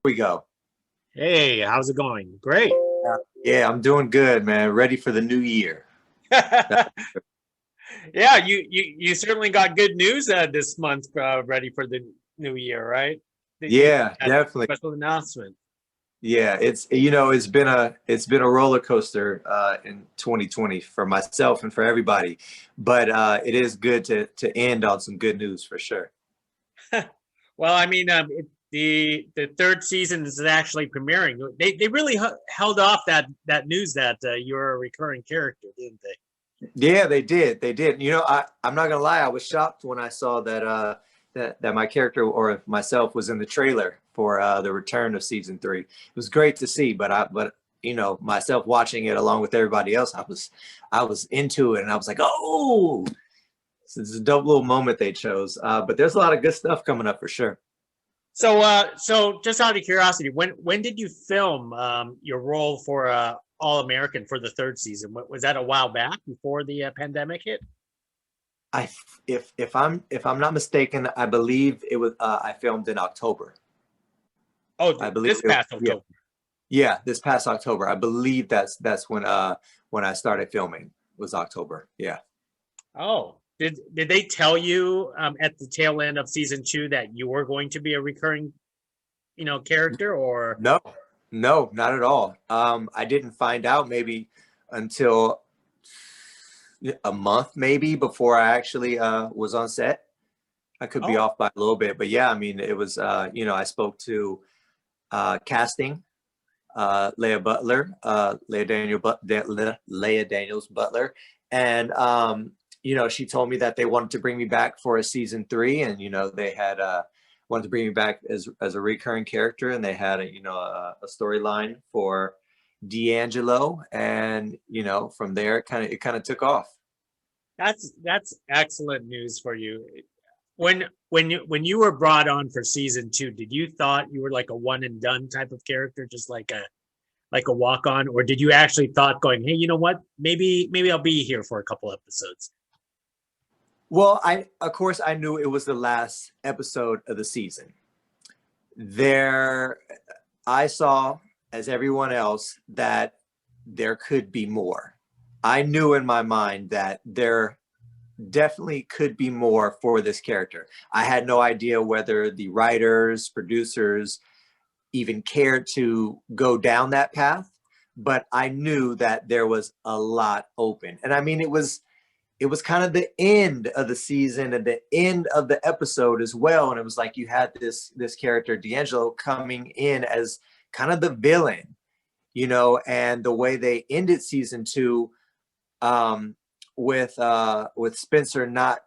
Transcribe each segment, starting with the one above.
we go. Hey, how's it going? Great. Yeah, I'm doing good, man. Ready for the new year. Yeah, you certainly got good news this month, ready for the new year, right? That you Yeah, had a definitely. special announcement. Yeah, it's been a roller coaster in 2020 for myself and for everybody, but it is good to end on some good news for sure. Well, I mean, the third season is actually premiering. They really held off that news that you're a recurring character, didn't they? Yeah, they did. They did. I'm not gonna lie, I was shocked when I saw that my character or myself was in the trailer for the return of season three. It was great to see, but myself watching it along with everybody else, I was into it and I was like, oh, this is a dope little moment they chose. But there's a lot of good stuff coming up for sure. So just out of curiosity, when did you film your role for All American for the third season? Was that a while back before the pandemic hit? I if I'm not mistaken, I believe it was I filmed in October. Oh, I believe this it, past yeah. October. Yeah, this past October. I believe that's when I started filming was October. Yeah. Oh, did they tell you at the tail end of season two that you were going to be a recurring, character, or? No, no, not at all. I didn't find out maybe until a month maybe before I actually was on set. I could be Oh, off by a little bit, but yeah, I mean it was I spoke to casting Leah Butler, Leah Daniels Butler, and she told me that they wanted to bring me back for a season three, and they had wanted to bring me back as a recurring character, and they had a storyline for D'Angelo, and from there it kind of took off. that's excellent news for you. When you were brought on for season two, did you thought you were like a one and done type of character, just like a walk on, or did you actually thought going, hey, you know what, maybe I'll be here for a couple episodes? Well, I of course I knew it was the last episode of the season. There, I saw, as everyone else, that there could be more. I knew in my mind that there definitely could be more for this character. I had no idea whether the writers, producers even cared to go down that path, but I knew that there was a lot open. And I mean, it was kind of the end of the season and the end of the episode as well. And it was like you had this character D'Angelo coming in as kind of the villain, and the way they ended season two, um, with Spencer not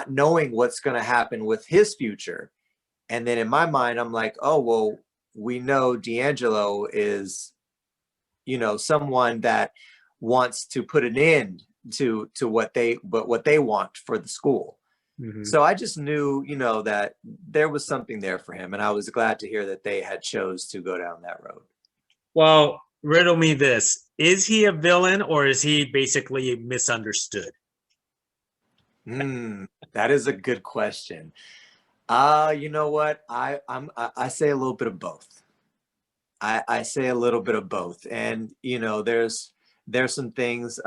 knowing what's going to happen with his future. And then in my mind, I'm like, oh well, we know D'Angelo is someone that wants to put an end to what they want for the school. Hmm. So I just knew, that there was something there for him, and I was glad to hear that they had chose to go down that road. Well, riddle me this: is he a villain, or is he basically misunderstood? That is a good question. You know what? I say a little bit of both. I say a little bit of both, and there's some things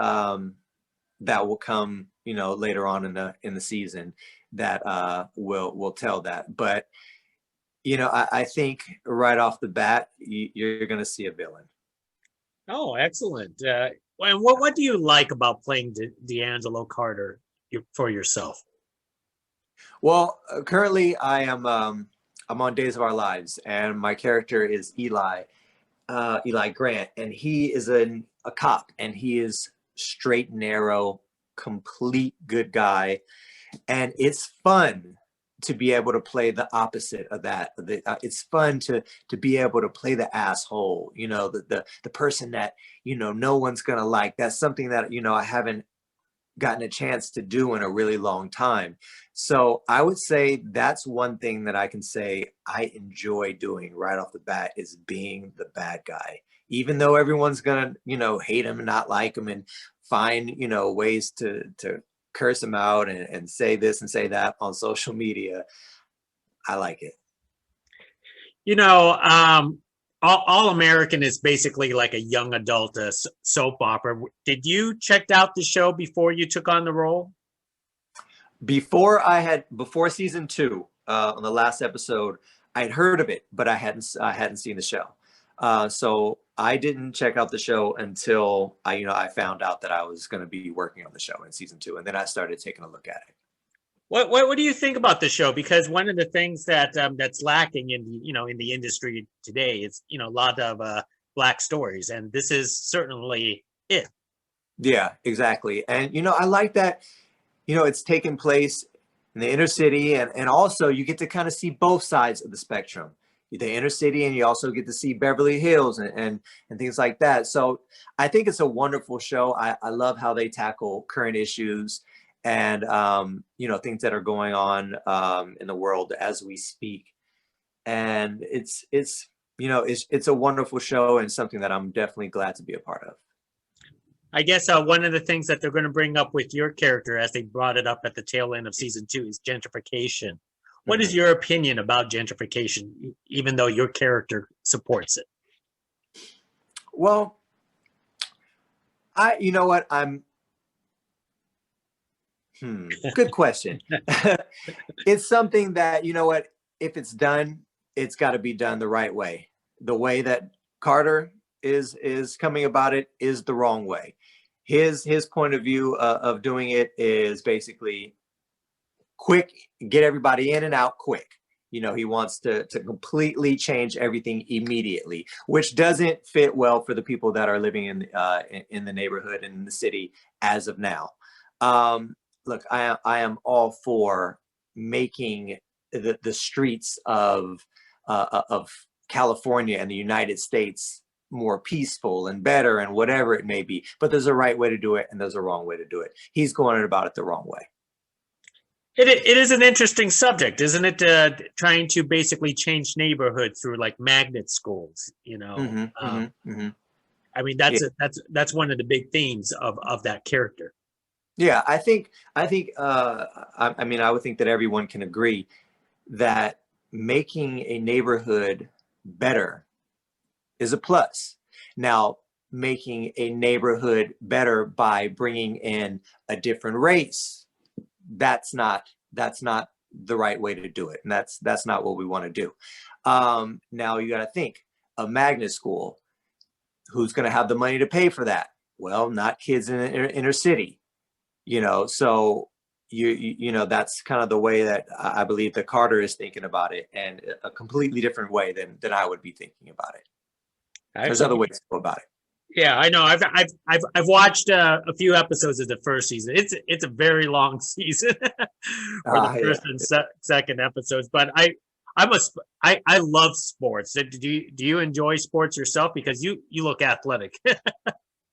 that will come, later on in the season that will tell that. But I think right off the bat, you're going to see a villain. Oh, excellent. And what do you like about playing D'Angelo Carter for yourself? Well, currently I'm on Days of Our Lives, and my character is Eli Grant, and he is a cop, and he is straight and narrow, complete good guy, and it's fun to be able to play the opposite of that. It's fun to be able to play the asshole, the person that no one's gonna like. That's something that I haven't gotten a chance to do in a really long time. So I would say that's one thing that I can say I enjoy doing right off the bat is being the bad guy. Even though everyone's gonna, hate him and not like him and find, ways to curse him out and say this and say that on social media, I like it. All American is basically like a young adult soap opera. Did you check out the show before you took on the role? Before season two, on the last episode, I had heard of it, but I hadn't seen the show. So I didn't check out the show until I found out that I was going to be working on the show in season two, and then I started taking a look at it. What do you think about the show? Because one of the things that's lacking in the industry today is a lot of Black stories, and this is certainly it. Yeah, exactly. And I like that. It's taking place in the inner city, and also you get to kind of see both sides of the spectrum, the inner city, and you also get to see Beverly Hills and things like that. So I think it's a wonderful show. I love how they tackle current issues and things that are going on in the world as we speak. And it's a wonderful show and something that I'm definitely glad to be a part of. I guess one of the things that they're going to bring up with your character, as they brought it up at the tail end of season 2, is gentrification. What is your opinion about gentrification, even though your character supports it? Well, you know what? Good question. It's something that, if it's done, it's got to be done the right way. The way that Carter is coming about it is the wrong way. His point of view of doing it is basically quick, get everybody in and out quick. He wants to completely change everything immediately, which doesn't fit well for the people that are living in the neighborhood and in the city as of now. Look, I am all for making the streets of California and the United States more peaceful and better and whatever it may be. But there's a right way to do it and there's a wrong way to do it. He's going about it the wrong way. It is an interesting subject, isn't it? Trying to basically change neighborhoods through like magnet schools, I mean, that's one of the big themes of that character. Yeah, I would think that everyone can agree that making a neighborhood better is a plus. Now, making a neighborhood better by bringing in a different race, that's not the right way to do it, and that's not what we want to do. Now you got to think, a magnet school, who's going to have the money to pay for that? Well, not kids in the inner city. So that's kind of the way that I believe that Carter is thinking about it, and a completely different way than I would be thinking about it. There's other ways to go about it. Yeah, I know. I've watched a few episodes of the first season. It's a very long season for the first and second episodes. But I love sports. Do you enjoy sports yourself? Because you look athletic.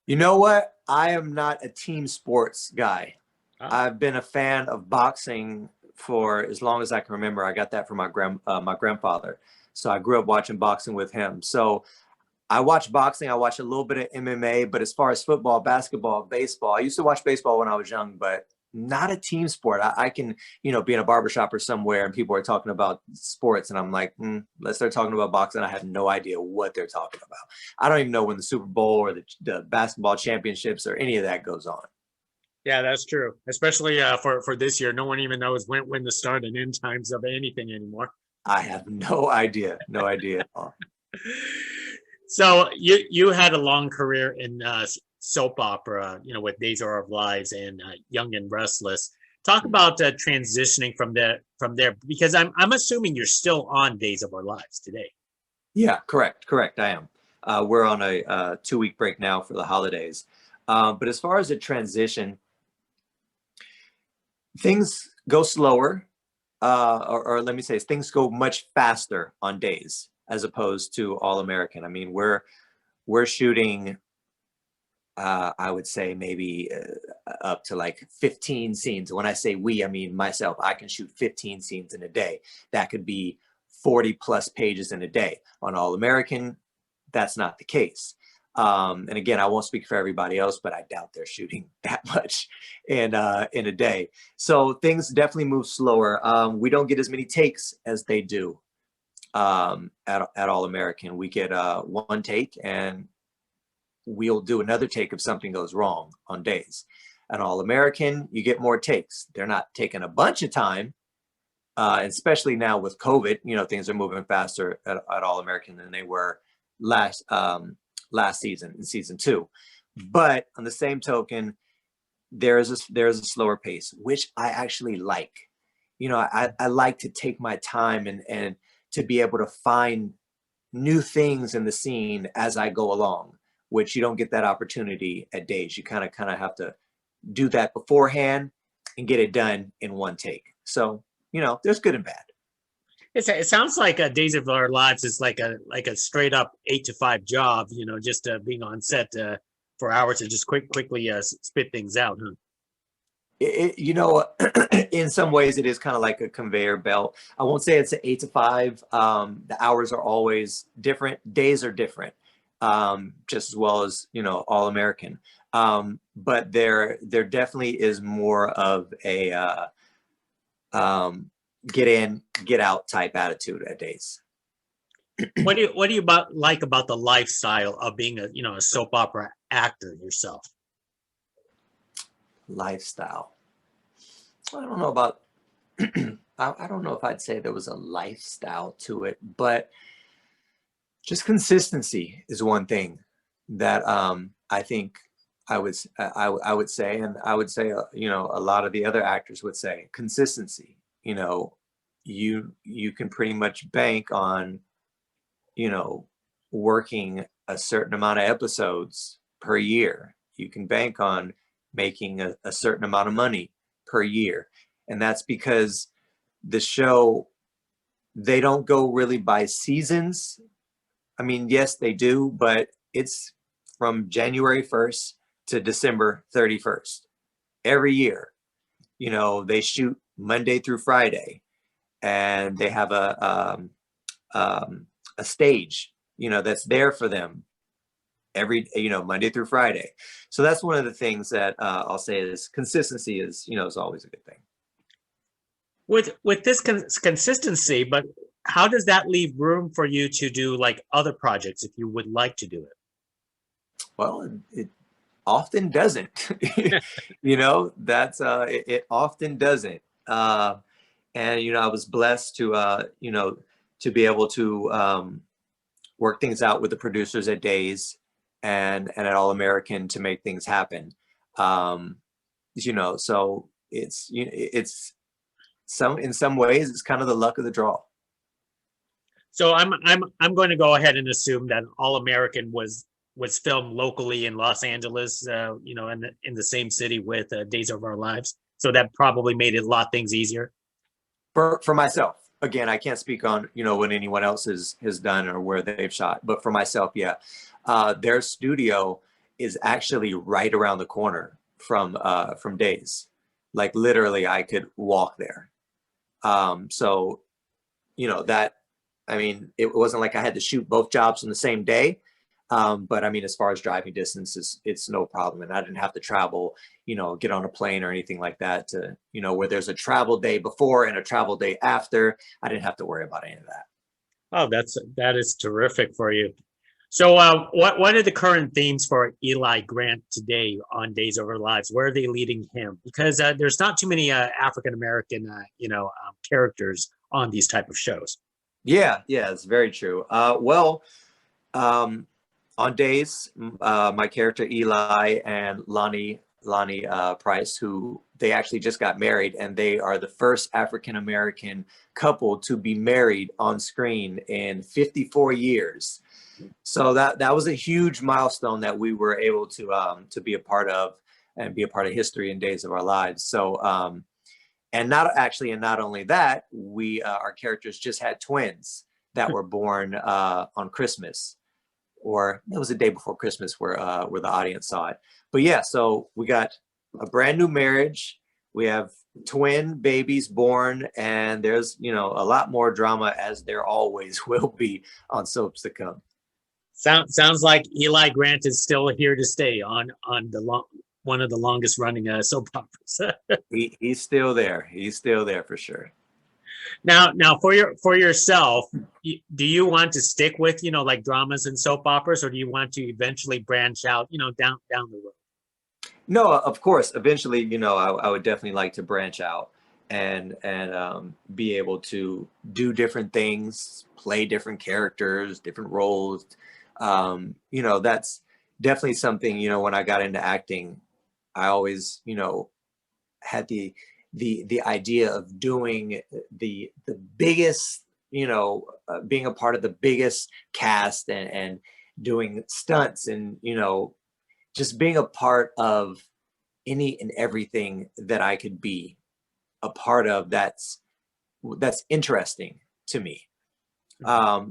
You know what? I am not a team sports guy. Oh. I've been a fan of boxing for as long as I can remember. I got that from my grandfather. So I grew up watching boxing with him. So I watch boxing. I watch a little bit of MMA. But as far as football, basketball, baseball, I used to watch baseball when I was young, but not a team sport. I can, be in a barbershop or somewhere and people are talking about sports and I'm like, let's start talking about boxing. I have no idea what they're talking about. I don't even know when the Super Bowl or the basketball championships or any of that goes on. Yeah, that's true. Especially for this year. No one even knows when the start and end times of anything anymore. I have no idea. No idea at all. So you had a long career in soap opera, with Days of Our Lives and Young and Restless. Talk about transitioning from there, because I'm assuming you're still on Days of Our Lives today. Yeah, correct. I am. We're on a 2-week break now for the holidays. But as far as the transition, things go slower, or let me say, things go much faster on Days as opposed to All American. I mean, we're shooting, I would say maybe up to like 15 scenes. When I say we, I mean myself. I can shoot 15 scenes in a day. That could be 40 plus pages in a day. On All American, that's not the case. And again, I won't speak for everybody else, but I doubt they're shooting that much in a day. So things definitely move slower. We don't get as many takes as they do. at All American. We get one take, and we'll do another take if something goes wrong on days. At All American, you get more takes. They're not taking a bunch of time, especially now with COVID. You know, things are moving faster at All American than they were last season, in season 2. But on the same token, there's a slower pace, which I actually like. You know, I like to take my time and to be able to find new things in the scene as I go along, which you don't get that opportunity at days. You kind of have to do that beforehand and get it done in one take. So, you know, there's good and bad. It sounds like Days of Our Lives is like a straight up 8 to 5 job, you know, just being on set for hours to just quickly spit things out, huh? You know, in some ways it is kind of like a conveyor belt. I won't say it's an 8 to 5. The hours are always different. Days are different, just as well as, you know, All American. But there definitely is more of a get in, get out type attitude at days. What do you like about the lifestyle of being a soap opera actor yourself? Lifestyle. I don't know about I don't know if I'd say there was a lifestyle to it, but just consistency is one thing that I think I would say, and I would say, you know, a lot of the other actors would say consistency. You know, you can pretty much bank on, you know, working a certain amount of episodes per year. You can bank on making a certain amount of money per year. And that's because the show, they don't go really by seasons. I mean, yes, they do, but it's from January 1st to December 31st every year. You know, they shoot Monday through Friday, and they have a stage, you know, that's there for them every, you know, Monday through Friday. So that's one of the things that I'll say is consistency is, you know, is always a good thing. With this consistency, but how does that leave room for you to do like other projects if you would like to do it? Well, it often doesn't. You know, that's it often doesn't. And you know, I was blessed to you know, to be able to work things out with the producers at Days and at All American to make things happen. You know, so it's, you know, it's in some ways it's kind of the luck of the draw. So I'm going to go ahead and assume that All American was filmed locally in Los Angeles, you know, in the same city with Days of Our Lives. So that probably made it a lot things easier. For myself, again, I can't speak on, you know, what anyone else has done or where they've shot, but for myself, yeah, their studio is actually right around the corner from Days. Like literally, I could walk there. So, you know, that, I mean, it wasn't like I had to shoot both jobs on the same day. But I mean, as far as driving distance, it's no problem. And I didn't have to travel, you know, get on a plane or anything like that to, you know, where there's a travel day before and a travel day after. I didn't have to worry about any of that. Oh, that is terrific for you. So what are the current themes for Eli Grant today on Days of Our Lives? Where are they leading him? Because there's not too many African-American, you know, characters on these type of shows. Yeah, it's very true. Well, on Days, my character Eli and Lonnie Price, who they actually just got married, and they are the first African-American couple to be married on screen in 54 years. So that was a huge milestone that we were able to be a part of and be a part of history in Days of Our Lives. So and not only that, our characters just had twins that were born on Christmas, or it was the day before Christmas where the audience saw it. But yeah, so we got a brand new marriage. We have twin babies born, and there's, you know, a lot more drama, as there always will be on soaps to come. Sounds like Eli Grant is still here to stay on one of the longest running soap operas. He's still there. He's still there for sure. Now for yourself, do you want to stick with, like dramas and soap operas, or do you want to eventually branch out, down the road? No, of course. Eventually, I would definitely like to branch out and be able to do different things, play different characters, different roles. That's definitely something. When I got into acting, I always, had the idea of doing the biggest, being a part of the biggest cast and doing stunts and just being a part of any and everything that I could be a part of that's interesting to me.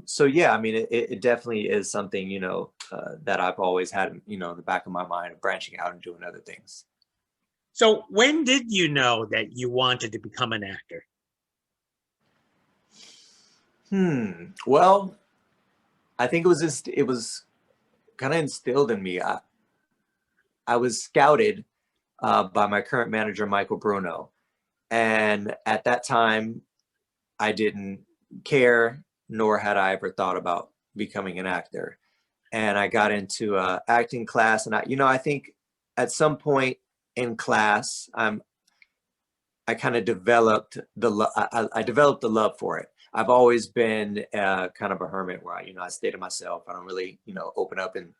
So yeah, I mean, it definitely is something, that I've always had, in the back of my mind of branching out and doing other things. So when did you know that you wanted to become an actor? Well, I think it was kind of instilled in me. I was scouted by my current manager, Michael Bruno. And at that time, I didn't care, nor had I ever thought about becoming an actor. And I got into acting class, and I think at some point in class, I kind of developed I developed the love for it. I've always been kind of a hermit where I stay to myself. I don't really, open up and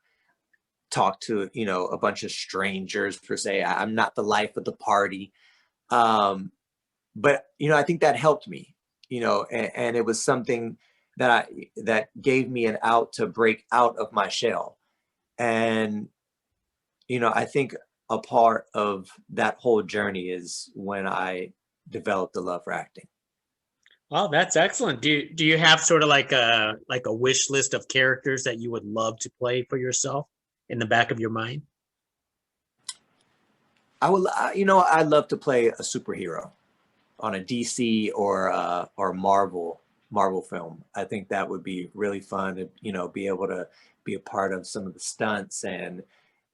talk to, a bunch of strangers per se. I'm not the life of the party. But I think that helped me, and it was something that gave me an out to break out of my shell. And I think a part of that whole journey is when I developed the love for acting. Well, that's excellent. Do you have sort of like a wish list of characters that you would love to play for yourself in the back of your mind? I'd love to play a superhero on a DC or Marvel film. I think that would be really fun to be able to be a part of some of the stunts and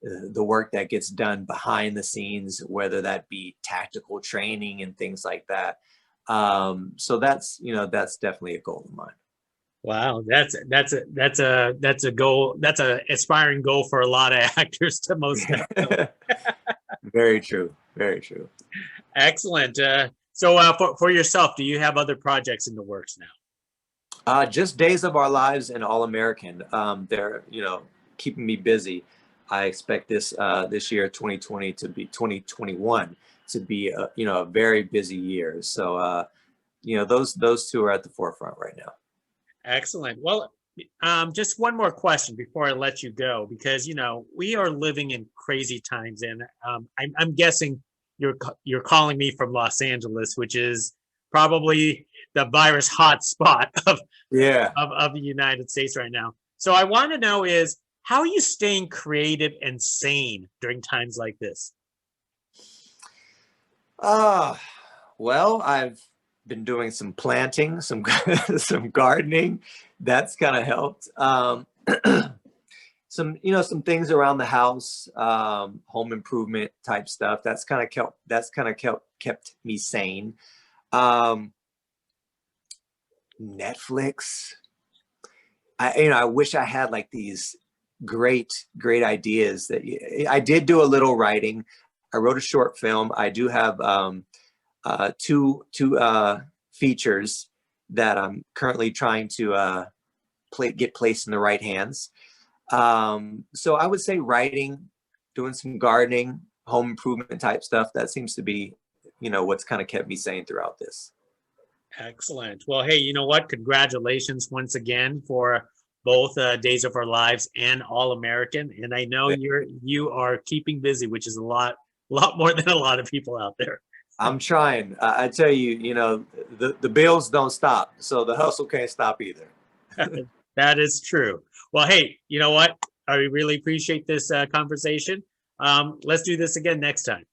the work that gets done behind the scenes, whether that be tactical training and things like that. So that's definitely a goal of mine. Wow, that's a goal. That's a aspiring goal for a lot of actors to most definitely. Very true. Very true. Excellent. So for yourself, do you have other projects in the works now? Just Days of Our Lives and All American. They're keeping me busy. I expect this year 2020 to be 2021 to be a very busy year. So those two are at the forefront right now. Excellent. Well, just one more question before I let you go, because we are living in crazy times, and I'm guessing you're calling me from Los Angeles, which is probably the virus hotspot Yeah. of the United States right now. So I want to know is how are you staying creative and sane during times like this? Well, I've been doing some planting, some some gardening. That's kind of helped. Some things around the house, home improvement type stuff. That's kind of kept me sane. Netflix. I wish I had like these great ideas that I did do a little writing. I wrote a short film. I do have two features that I'm currently trying to get placed in the right hands. So I would say writing, doing some gardening, home improvement type stuff. That seems to be, what's kind of kept me sane throughout this. Excellent. Well, hey, you know what? Congratulations once again for both Days of Our Lives and All American. And I know you are keeping busy, which is a lot more than a lot of people out there. I'm trying. I tell you, the bills don't stop, so the hustle can't stop either. That is true. Well, hey, you know what? I really appreciate this conversation. Let's do this again next time.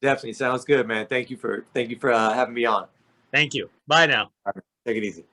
Definitely sounds good, man. Thank you for having me on. Thank you. Bye now. All right, take it easy.